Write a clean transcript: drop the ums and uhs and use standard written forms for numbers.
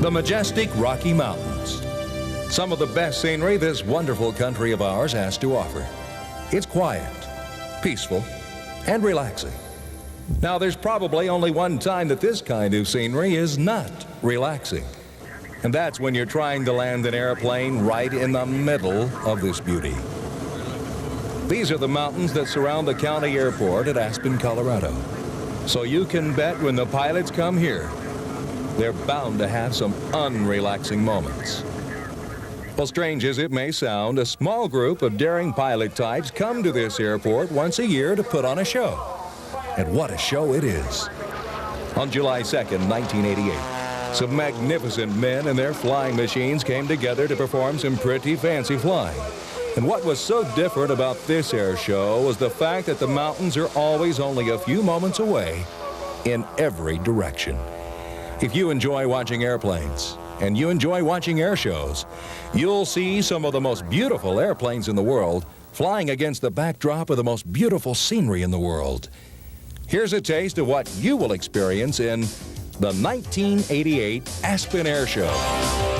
the majestic Rocky Mountains. Some of the best scenery this wonderful country of ours has to offer. It's quiet, peaceful, and relaxing. Now, there's probably only one time that this kind of scenery is not relaxing. And that's when you're trying to land an airplane right in the middle of this beauty. These are the mountains that surround the county airport at Aspen, Colorado. So you can bet when the pilots come here, they're bound to have some unrelaxing moments. Well, strange as it may sound, a small group of daring pilot types come to this airport once a year to put on a show. And what a show it is. On July 2nd, 1988, some magnificent men and their flying machines came together to perform some pretty fancy flying. And what was so different about this air show was the fact that the mountains are always only a few moments away in every direction. If you enjoy watching airplanes and you enjoy watching air shows, you'll see some of the most beautiful airplanes in the world flying against the backdrop of the most beautiful scenery in the world. Here's a taste of what you will experience in the 1988 Aspen Air Show.